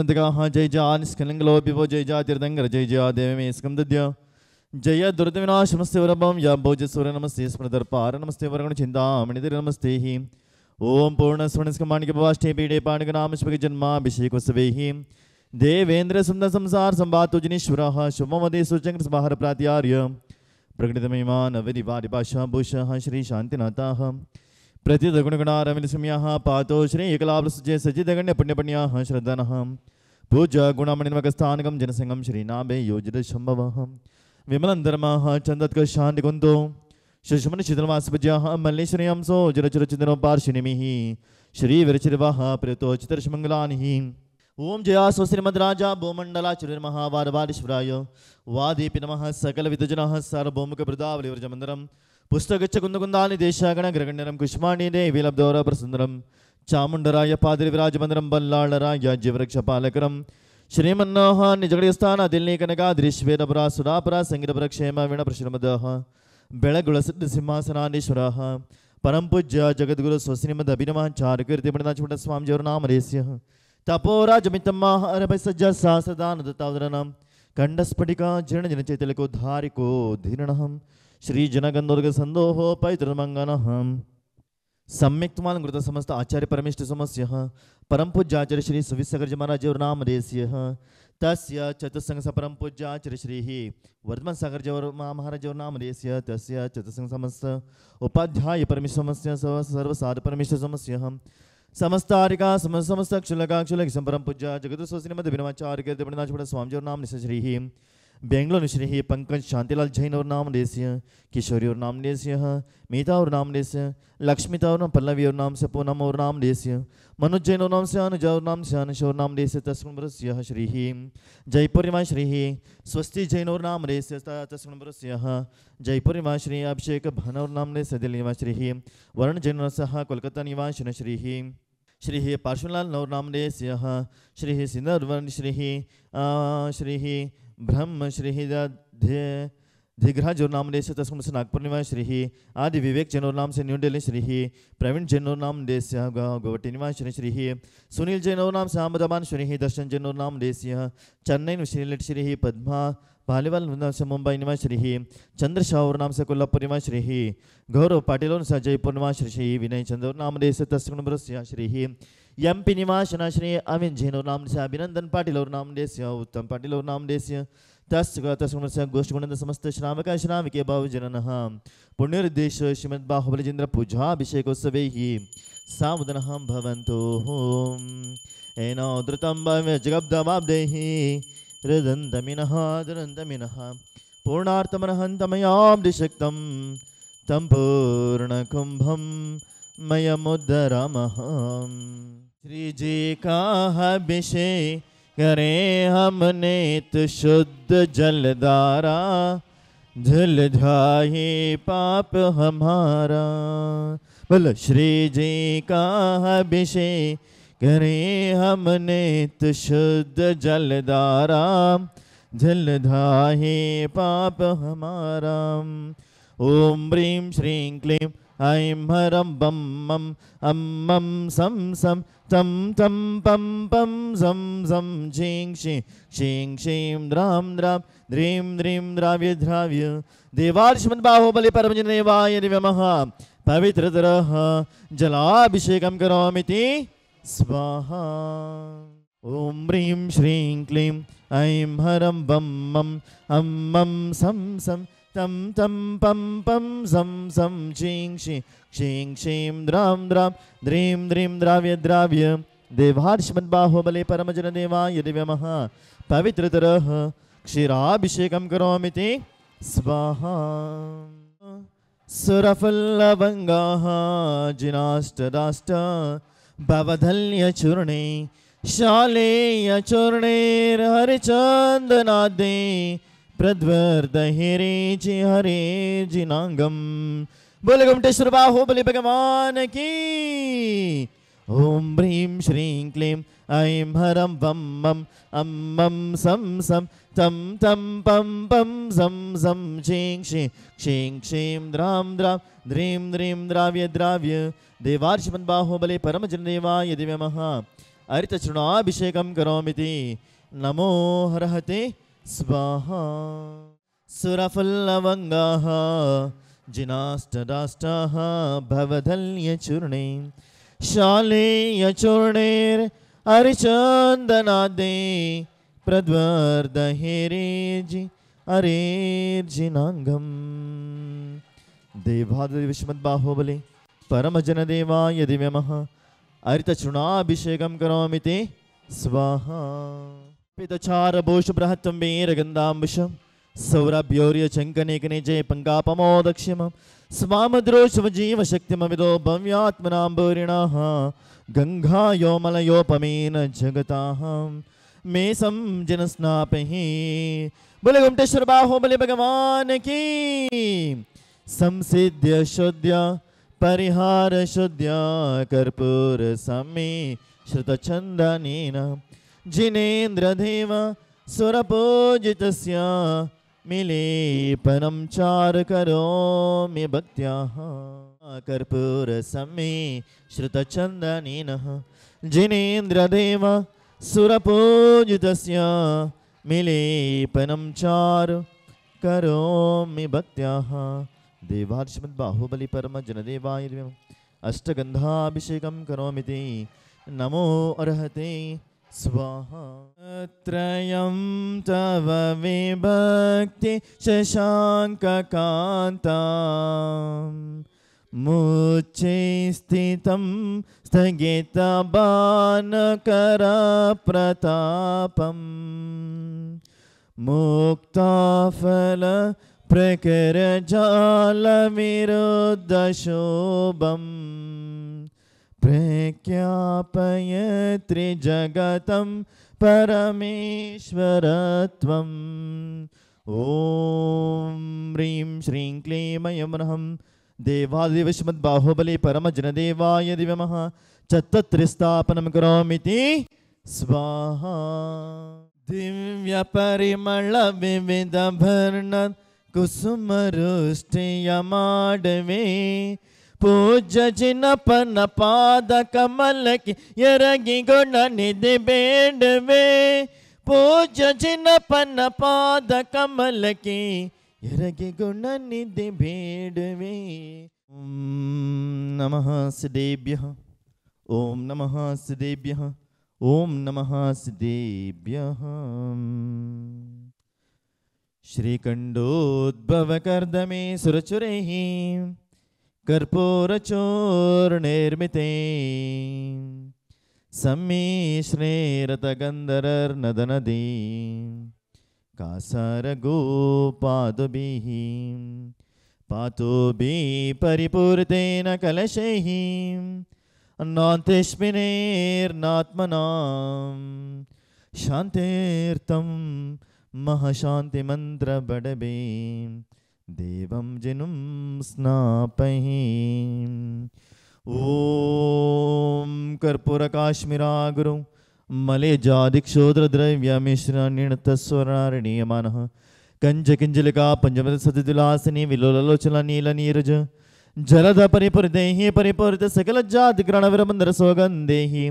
निर्मंतकाः जय जानिस्कलङ्गलोपिपो जय जातिर्दङ्गर जय जया देवमे स्कन्दद्य जय दुर्दविनाशनमस्ते वरभं या भोजस्वर नमस्ते स्मृतर्पार नमस्ते वरणचिन्तामणितिर नमस्ते हि ओम पूर्णस्वर्णस्कमाणिकपवाष्टे पीडे पाणिकनामस्पक जन्माभिषेकोत्सवैः देवेन्द्र सुन्दर संसार संवातोजनीश्वरः शुभमदे सुचंक्र समाहार प्रात्यार्य प्रकटितमहिमान अविधिवादिपाशः भूषः श्री शान्तिनाथः प्रतिदगुणगणारविलसम्यः पातो श्री एकलाभसुजय सजिदगण्य पुण्यपुण्याः श्रद्धानः पूज्य गुणमणिमकस्थानकं जनसंगम श्रीनाभे योजितशम्भवः विमलन्दर्मः चन्दत्कशान्तिकुन्तो शुष्मनिशितलवासपज्याः मल्लेश्वरीयंसो जरचरचितनो पार्श्वनिमिः श्रीविरचिरवाः प्रियतोचितर्षमङ्गलानिः ओम जया स्वश्रीमद्राजा भूमण्डलाचुर्महावारवारीश्वराय वादीपि नमः सकलविदजनः सार्वभौमिकप्रदावलिवर्जमन्दरं पुस्तकच्च कुन्दकुन्दानि देशागणग्रगण्यरं कुष्माण्डे देवीलब्धौरप्रसुन्दरं चामुण्डराय पादरिविराजमन्दरं बल्लाळराय जीववृक्षपालकरं श्रीमन्नोः निजगडिस्थानदिल्लीकनकाद्रिश्वेदपुरा सुरापुरा संगीतपरक्षेम वीणप्रश्रमदः बेळगुळसिद्धसिंहासनाधीश्वरः परमपूज्य जगद्गुरु स्वश्रीमदभिनवाचार्यकीर्तिमणिनाथमठ स्वामिजोर्नामरेस्य तपोराजमितम्माः अरभसज्जा सहस्रदानदत्तावदनं खण्डस्फटिका जीर्णजनचैतल्यकोद्धारिको धीर्णः श्रीजनगन्धोर्गसन्दोः पैतृमङ्गनः सम्यक्त्वान् समस्त आचार्य परमेष्ठ समस्यः परमपूज्याचार्य श्री सुविसगर्ज महाराजोर्नामदेस्यः तस्य चतुस्संग परम पूज्याचार्य श्री वर्धमान सागर महाराजोर्नामदेस्य तस्य चतुस्संग समस्त उपाध्याय परमेष्ठ समस्य सर्वसाध परमेष्ठ समस्यः समस्तारिका समस्त क्षुलकाक्षुलक परम पूज्य जगत श्रीमद्भिनवाचार्य कीर्तिमणिनाथमठ स्वामिजोर्नाम श्री बेंगलुरु श्री पंकज शांतिलाल जैन और नाम देस्य किशोरी और नाम देस्य मीता और नाम देस्य लक्ष्मीता और पल्लवी और नाम से पूनम और नाम देस्य मनोज जैन और नाम से अनुज और नाम से अनुष और नाम देस्य तस्मृस्य श्री जयपुरिमा श्री स्वस्ति जैन और नाम देस्य तस्मृस्य जयपुरिमा श्री अभिषेक भन और नाम देस्य दिल्ली श्री वरुण जैन सह कोलकाता निवासिन श्री श्री पार्श्वलाल नौर नाम देस्य श्री सिंधुवर्ण श्री ब्रह्म श्री धिग्राज और नाम देश तस्म से नागपुर निवास श्री आदि विवेक जैन और नाम से न्यू दिल्ली श्री प्रवीण जैन और नाम देश गुवाहाटी निवास श्री सुनील जैन और नाम से अहमदाबाद श्री दर्शन जैन और नाम देश चेन्नई श्रीलेट श्री पद्मा भालीवाल से मुंबई निवास श्री चंद्रशाह और नाम से कोल्हापुर निवास श्री गौरव पाटिल और जयपुर निवास श्री विनय चंद्र और नाम देश तस्म श्री एमपी निवासन श्री अविन जैन और नाम से अभिनंदन पाटिल और नाम देश उत्तम पाटिल और नाम देश तस्म गोष्ठगुण समस्त श्रावक श्राविके भावजनः पुण्योदेश श्रीमद् बाहुबलीजेन्द्र पूजाभिषेकोत्सवैः सावधानः भवन्तु एनो धृतं जगब्दवाब्दैः हृदन्तमिनः दुरन्तमिनः पूर्णार्थमर्हन्तमयाब्धिशक्तं तं पूर्णकुम्भं मयमुद्धरामः श्री जी का अभिषेक करें हमने तो शुद्ध जलधारा धुल जाए पाप हमारा बोल श्री जी का अभिषेक करें हमने तो शुद्ध जलधारा धुल जाए पाप हमारा ओम ह्रीं श्रीं क्लीं ऐं हरं बम मम मम सम सम तम तम पम पम सम सम झीं शीं शीं द्रां द्रां द्रीं द्रीं द्राव्य द्राव्य देवार्षमद्बाहुबली परमजनदेवाय दिव्यमः पवित्रतरः जलाभिषेकं करोमीति स्वाहा ओम ह्रीं श्रीं क्लीं ऐं हरं बम मम मम सम सम तम तम पम पम सम सम शीं शीं शीं द्रां द्रां द्रीं द्रीं द्राव्य द्राव्य देवार्षमद्बाहुबली परमजनदेवाय दिव्यमः पवित्रतरः क्षीराभिषेकं करोमीति स्वाहा सुरफुल्लवङ्गाः जिनाष्टदाष्ट भवधल्यचूर्णे शालेयचूर्णैर्हरिचन्दनादे प्रद्वर्दहिरे जी हरे जिनांगम बोले गुमटेश्वर बाहुबली भगवान की ओम ह्रीं श्रीं क्लीं ऐं हरं बम मम मम सम सम तम तम पम पम सम सम शीं शीं शीं द्रां द्रां द्रीं द्रीं द्राव्य द्राव्य देवार्षमद्बाहुबली परमजनदेवाय दिव्यमः हरितचूर्णाभिषेकं करोमीति नमो हरहते स्वाहा सुरफुल्लवङ्गाः जिनाष्टदाष्टाः भवधल्यचूर्णे शालेयचूर्णैर्हरिचन्दनादे प्रद्वर्दहेरेजि अरेर्जिनाङ्गम् देवादिविष्मद्बाहुबले परमजनदेवाय दिव्यमः हरितचूर्णाभिषेकं करोमि ते स्वाहा पितचारभूषबृहत्तं वीरगन्धाम्बुषं सौरभ्योर्यचङ्कनेकने जय पङ्कापमोदक्ष्यमं स्वामद्रोषवजीवशक्तिमविदो भव्यात्मनाम्बूरिणः गङ्गायोमलयोपमेन जगताहं मे संजनस्नापहि बोले गुमटेश्वर बाहुबली भगवान की संसिद्ध्य शुद्ध्य परिहार शुद्ध्य कर्पूर समे श्रुतचन्दनेन जिनेन्द्रदेव सुरपूजितस्य मिलेपनं चार करोमि भक्त्याः कर्पूर समे श्रुतचन्दनेन जिनेन्द्रदेव सुरपूजितस्य मिलेपनं चार करोमि भक्त्याः देवार्षमद्बाहुबली परमजनदेवाय अष्टगन्धाभिषेकं करोमि ते नमो अर्हते स्वाहा त्रयं तव विभक्ति शशाङ्ककान्ताम् मुच्चे स्थितं स्थगितबाणकरप्रतापम् मुक्ताफल प्रकरजालविरुद्धशोभम् प्रख्यापयत्रि जगतं परमेश्वरत्वम् ॐ ह्रीं श्रीं क्लीं ऐं ह्रं देवादिविष्मद्बाहुबली परमजनदेवाय दिव्यमः चत्तत्रिस्थापनं करोमि ते स्वाहा दिव्यपरिमलविविधभर्ण कुसुमरुष्टियमाडवे पूज्य जिनपन पाद कमल की यरगी गुण निधि बेडवे पूज्य जिनपन पाद कमल की यरगी गुण निधि बेडवे ओम नमः सिद्धेभ्यः ओम नमः सिद्धेभ्यः ओम नमः सिद्धेभ्यः श्रीकण्डोद्भवकर्दमे सुरचुरैः कर्पूरचूर्णैर्मिते सम्मिश्रेरतगन्धर्नदनदे कासारगोपादुभिः पातोभिः परिपूरितेन कलशैः अन्नान्तिष्मिनेर्नात्मनां शान्तिर्तं महाशान्तिमन्त्रबडबे देवं जिनुं स्नापहि ॐ कर्पूरकाश्मीरागुरु मलेजादिक्षोद्रद्रव्यमिश्रणिणतस्वरारणीयमानः कञ्जकिञ्जलिका पञ्चमसतितुलासिनी विलोललोचननीलनीरज जलध परिपूरितेहि परिपूरित सकलजातिग्रणविरमन्दरसौगन्धेहि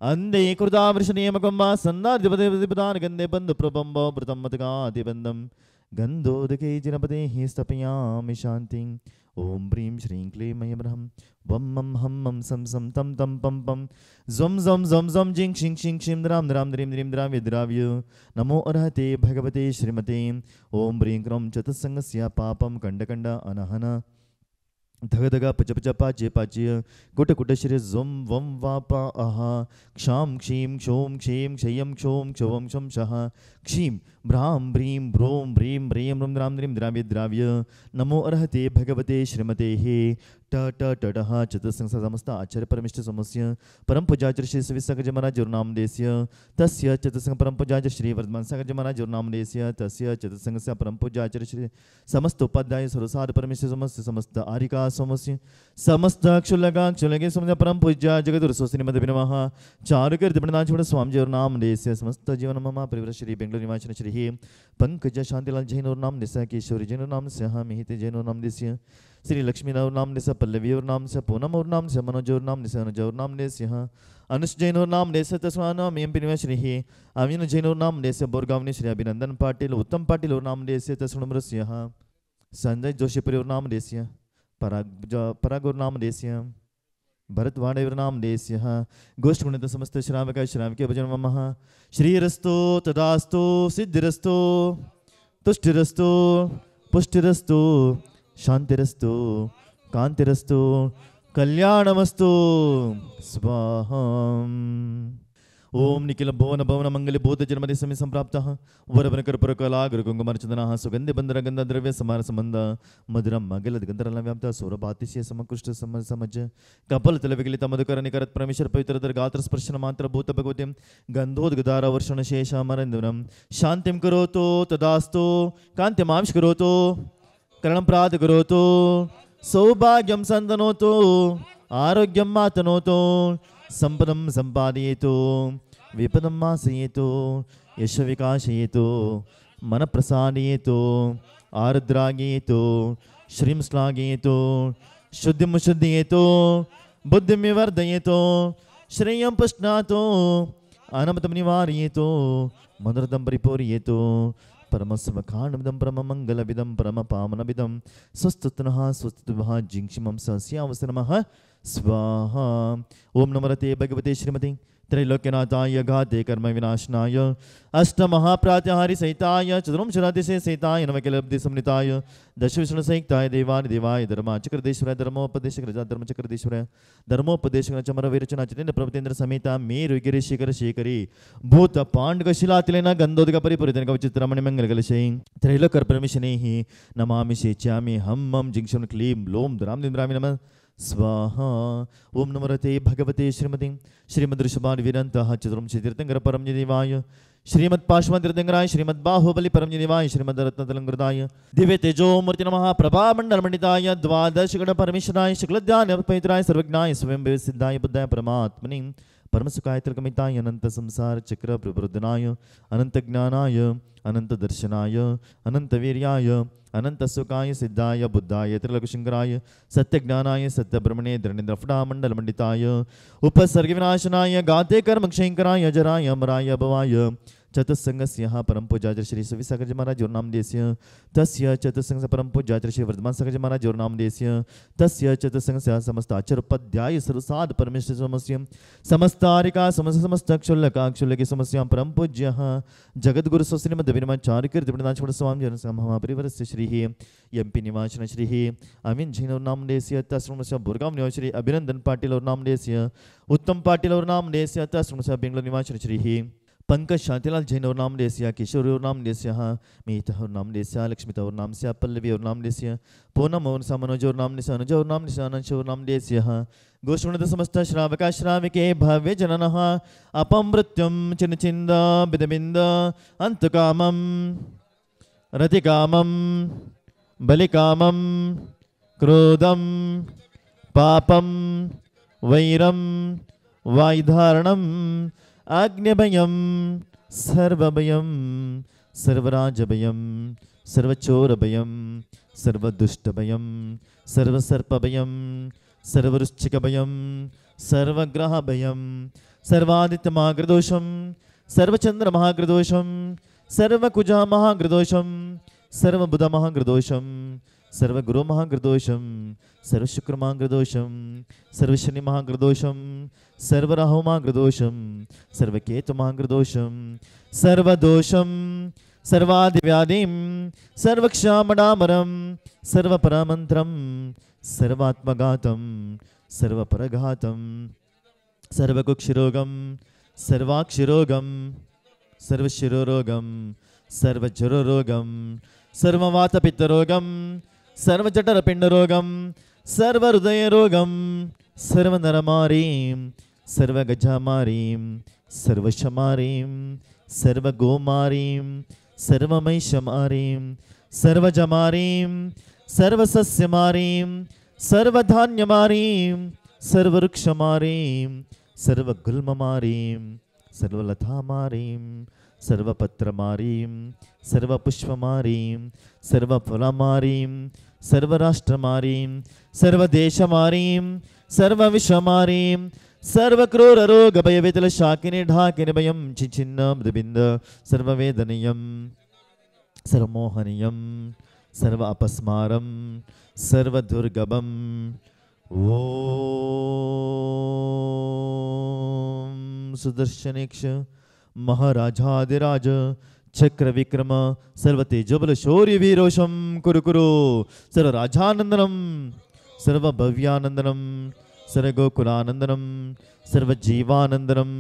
अन्धे कृतावृषनियमकं वा सन्नाधिपतिपदान् गन्धे बन्धुप्रबम्बो मृतम्मतगादिबन्धं गन्धोदके जिनपतेः स्थपयामि शान्तिं ॐ ह्रीं श्रीं क्लीं ऐं ह्रं वं मं हं मं सं सं तं तं पं पं झं झं झं झं जिं शिं शिं शिं द्रां द्रां द्रीं द्रीं द्राव्य द्राव्य नमो अर्हते भगवते श्रीमते ॐ ह्रीं क्रों चतुस्सङ्गस्य पापं खण्डखण्ड अनहन धगधग पचपच पाच्य पाच्य कुटकुटश्री झुं वं वापा अहा क्षां क्षीं क्षों क्षीं क्षयं क्षों क्षवं क्षं शः क्षीं भ्रां भ्रीं भ्रों भ्रीं ह्रीं ह्रूं द्रां द्रीं द्राव्य द्राव्य नमो अर्हते भगवते श्रीमते ट ट टः चतुस्संग समस्त आचार्य परमिष्ट समस्य परम पूजाचार्य श्री सविसर्ज महाराज नामदेस्य तस्य चतुस्संग परम पूजाचार्य श्री वर्धमान सागर महाराज नामदेस्य तस्य चतुस्संग परम पूजाचार्य श्री समस्त उपाध्याय सर्वसार परमेश्वर समस्त समस्त आरिका समस्य समस्त क्षुल्लगे समस्त परम पूज्य जगदुर स्वस्ति मध्य नमः चारुकीर्तिपणनाचूड स्वामी नामदेस्य समस्त जीवन मम परिव्र श्री बेंगलुरु निवासिन श्री पंकज शांतिलाल जैन नामदेस्य केशवरी जैन नामस्य मिहिते जैन नामदेस्य श्री लक्ष्मी और नाम से पल्लवी और नाम से पूनम और नाम से मनोज और नाम से अनुज और नाम से अनुष जैन और नाम से तस्वानाम एम पिनिवा श्री अमीन जैन और नाम से बोरगावनी श्री अभिनंदन पाटिल उत्तम पाटिल और नाम से तस्वनमृस्य संजय जोशीपुरी और नाम देस्य पराग और नाम देस्य भरत वाणेवर नाम देस्य गोष्ठ गुणित समस्त श्रावक श्रावके भजन मम श्रीरस्तो तदास्तो सिद्धिरस्तो तुष्टिरस्तो पुष्टिरस्तो शांतिरस्तो कांतिरस्तो कल्याणमस्तु स्वाहा। ओम निखिल भुवन भवन मंगल बोध जन्मदि समय संप्राप्त वरवन कर्पूर कला गुरु कुंकुमार्चना सुगंधि बंदर गंध द्रव्य समार संबंध मधुरम मगल गंधर्व व्याप्त सौरभातिशय समकृष्ट समज कपल तल विगलित मधुकर निकरत परमेश्वर पवित्र दर गात्र स्पर्शन मात्र भूत भगवतीं गंधोद्गदार वर्षण शेष मरंदुरम शांतिं करोतु तदास्तु कांतिमांश करोतु करणं प्राद करोतु सौभाग्यं संतनोतु आरोग्यं मातनोतु संपदं संपादयेतु विपदं मासयेतु यश विकासयेतु मन प्रसादयेतु आर्द्रागयेतु श्रीं श्लाघयेतु शुद्धिं शुद्धयेतु बुद्धिं विवर्धयेतु श्रेयं पुष्णातु अनमतं निवारयेतु मनोरथं परिपूरयेतु परमसुखानविदं परममङ्गलविदं परमपावनविदं स्वस्तुतनः स्वस्तुभः जिङ्क्षिमं सस्यावसनमः स्वाहा। ओम नमस्ते भगवते श्रीमती त्रैलोक्यनाथाय घाते कर्म विनाशनाय अष्टमहाप्रात्याहारी सहिताय चतुर्विंशतिशय सहिताय नवकलब्धि समन्विताय दश विष्णु संयुक्ताय देवानि देवाय धर्माचक्रदेश्वराय धर्मोपदेशकृताय धर्मचक्रदेश्वराय धर्मोपदेशकृताय चमरवीरचना चितेन्द्र प्रभुतेन्द्र समेता मेरुगिरि शिखर शेखरी भूत पाण्डुक शिलातिलेन गन्धोदक परिपूरितेन कवचित्रमणि मंगलकलशै त्रैलोक्य परमेशनेः नमामि शेच्यामि हम मम जिंक्षण क्लीं लों द्राम दिन्द्रामि नमः स्वाहा। ओम नमस्ते भगवते श्रीमती श्रीमदृषभान वीरंतः चतुर्विंशतितीर्थंकर परमनिदेवाय श्रीमत्पार्श्वतीर्थंकराय श्रीमद्बाहुबली परमनिदेवाय श्रीमद्रत्नतलंकृताय दिव्य तेजो मूर्ति नमः प्रभा मंडल मंडिताय द्वादश गण परमेश्वराय शुक्लध्यान पवित्राय सर्वज्ञाय स्वयं सिद्धाय बुद्धाय परमात्मने परमसुखाय तिलकमिताय अनंत संसार चक्र प्रबोधनाय अनंत ज्ञानाय अनंत दर्शनाय अनंत वीर्याय अनंत सुखाय सिद्धाय बुद्धाय त्रिलोकशंकराय सत्यज्ञानाय सत्यब्रह्मणे धरणीन्द्रफड़ा मंडल मंडिताय उपसर्ग विनाशनाय गाते कर्म क्षयंकराय जराय अमराय भवाय चतुस्संगस्य परम पूज्याचार्य श्री सविसागर महाराज और नामदेस्य तस्य चतुस्संग परम पूज्याचार्य श्री वर्धमान सागर महाराज और नामदेस्य तस्य चतुस्संग समस्त आचार्योपाध्याय सर्वसाध परमेश्वर समस्य समस्तारिका समस्त क्षुल्लका क्षुल्लकी समस्या परम पूज्य जगद्गुरु श्रीमद विनमाचार्य कीर्तिनाथ स्वामी जन महापरिवरस्य श्री एमपी निवासन श्री अमीन जैन और नामदेस्य तस्मस्य बुरगाम निवास श्री अभिनंदन पाटिल और नामदेस्य उत्तम पाटिल और नामदेस्य तस्मस्य बेंगलोर निवासन श्री पंकज शांतिलाल जैन और नाम देस्य किशोर और नाम देस्य मीता और नाम देस्य लक्ष्मीता और नाम से पल्लवी और नाम देस्य पूनम और मनोज और नाम देस्य अनुज और नाम देस्य अनंश और नाम देस्य गोष्ठुणित समस्त श्रावक श्राविके भव्य जननः अपमृत्युं चिन्चिन्द बिदबिन्द अंतकामं रतिकामं बलिकामं क्रोधं पापं वैरं वायुधारणं आज्ञभयं सर्वभयं सर्वराजभयं सर्वचोरभयं सर्वदुष्टभयं सर्वसर्पभयं सर्ववृश्चिकभयं सर्वग्रहभयं सर्वादित्यमहाग्रदोषं सर्वचन्द्रमहाग्रदोषं सर्वकुजमहाग्रदोषं सर्वबुधमहाग्रदोषं सर्वगुरुमहाग्रदोषं सर्वशुक्रमहाग्रदोषं सर्वशनिमहाग्रदोषं सर्वराहुमहाग्रदोषं सर्वकेतुमहाग्रदोषं सर्वदोषं सर्वादिव्याधिं सर्वक्षामडामरं सर्वपरमन्त्रं सर्वात्मघातं सर्वपरघातं सर्वकुक्षिरोगं सर्वाक्षिरोगं सर्वशिरोरोगं सर्वज्वररोगं सर्ववातपित्तरोगं सर्वजठरपिण्डरोगं सर्वहृदयरोगं सर्वनरमारीं सर्वगजमारीं सर्वशमारीं सर्वगोमारीं सर्वमहिषमारीं सर्वजमारीं सर्वसस्यमारीं सर्वधान्यमारीं सर्ववृक्षमारीं सर्वगुल्ममारीं सर्वलतामारीं सर्वपत्रमारीं सर्वपुष्पमारीं सर्वफलमारीं सर्वराष्ट्रमारीं सर्वदेशमारीं सर्वविश्वमारीं सर्वक्रूररोगभयवितलशाकिनि ढाकिनि भयं चिचिन्न मृदबिन्द सर्ववेदनीयं सर्वमोहनीयं सर्व अपस्मारं सर्वदुर्गभम् ओम सुदर्शनेक्ष महाराजाधिराज चक्रविक्रम सर्वतेजबल शौर्यवीरोषं कुरु कुरु सर्वराजानन्दनं सर्वभव्यानन्दनं सर्वगोकुलानन्दनं सर्वजीवानन्दनं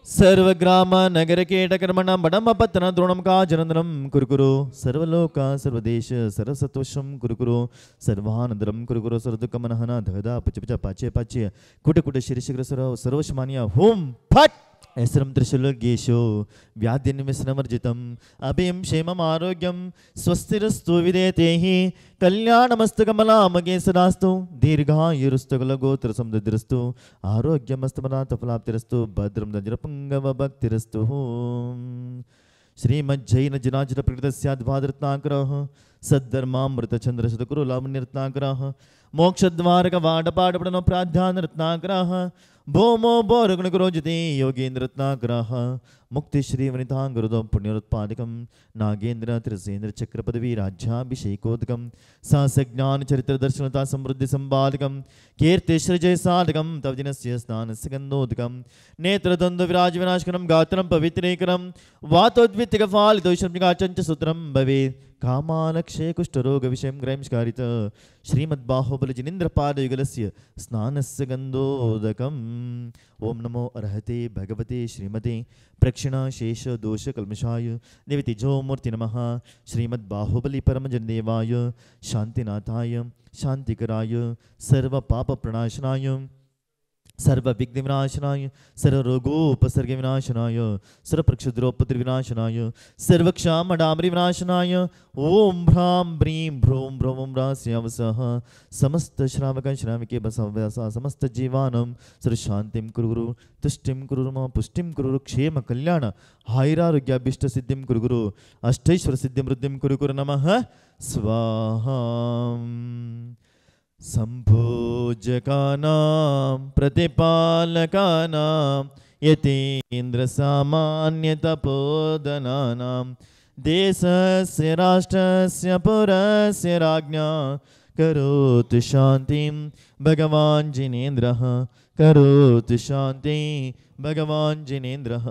सर्वग्राम नगर केटकर्मण बडमपत्तन द्रोणम काजनंदनम कुरुकुरु सर्वलोक सर्वदेश सर्वसतोषम कुरुकुरु सर्वानंदरम कुरुकुरु सर्वदुःखमनहन धदा पचपच पाचे पाचे कुट कुट शिरशिखर सर्वशमानिया होम फट ऐसरम त्रिशूलगेशो व्याधिनिमिषनमर्जितम अभिं क्षेमम् आरोग्यम स्वस्तिरस्तु विदेतेहि कल्याणमस्तु कमलामगे सदास्तु दीर्घायुरस्तु कुलगोत्र समृद्धिरस्तु आरोग्यमस्तमनाथफलाप्तिरस्तु भद्रं दज्रपुङ्गवभक्तिरस्तु श्रीमज्जैनजनार्जितप्रकृतस्याद्भाद्रत्नाकरः सद्धर्मामृतचन्द्रशतकुरुलावण्यरत्नाकरः मोक्षद्वारकवाडपाडपडनो प्राध्यानरत्नाकरः भौमो भौरगुणगुरोजिते योगेन्द्ररत्नाकरः मुक्तिश्रीवनिताङ्गरुदं पुण्योत्पादकं नागेन्द्र त्रिसेन्द्र चक्रपदवी राज्याभिषेकोदकं सहस्रज्ञानचरित्रदर्शनता समृद्धिसम्पादकं कीर्तिश्रीजयसाधकं तव दिनस्य स्नानस्य गन्धोदकं नेत्रद्वन्द्वविराजविनाशकरं गात्रं पवित्रेकरं वातोद्वित्तिकफालितोषम्यगाचञ्च भवेत् कामालक्षे कुष्ठरोगविषयं ग्रैंस्कारित श्रीमद्बाहुबलजिनेन्द्रपादयुगलस्य स्नानस्य गन्धोदकम् ओम नमो अर्हते भगवते श्रीमते प्रक्षिणाशेषदोषकल्मषाय देवतेजो मूर्ति नमः श्रीमद्बाहुबली परमजनदेवाय शान्तिनाथाय शान्तिकराय सर्वपापप्रणाशनाय सर्वविघ्नविनाशनाय सर्वरोगोपसर्गविनाशनाय सर्वप्रक्षुद्रोपद्रविनाशनाय सर्वक्षामडामरिविनाशनाय ओम भ्रां ब्रीं भ्रूं भ्रवं रास्यावसः समस्त श्रावक श्राविके बसव्यासा समस्त जीवानं सर्वशान्तिं कुरु तुष्टिं कुरु मम पुष्टिं कुरु क्षेम कल्याण आयुरारोग्याभीष्टसिद्धिं कुरु अष्टैश्वर्यसिद्धिं वृद्धिं कुरु नमः स्वाहा संभोजकानां प्रतिपालकानां यतीन्द्रसामान्यतपोदनानां देशस्य राष्ट्रस्य पुरस्य राज्ञा करोतु शान्तिं भगवान् जिनेन्द्रः करोतु शान्तिं भगवान् जिनेन्द्रः।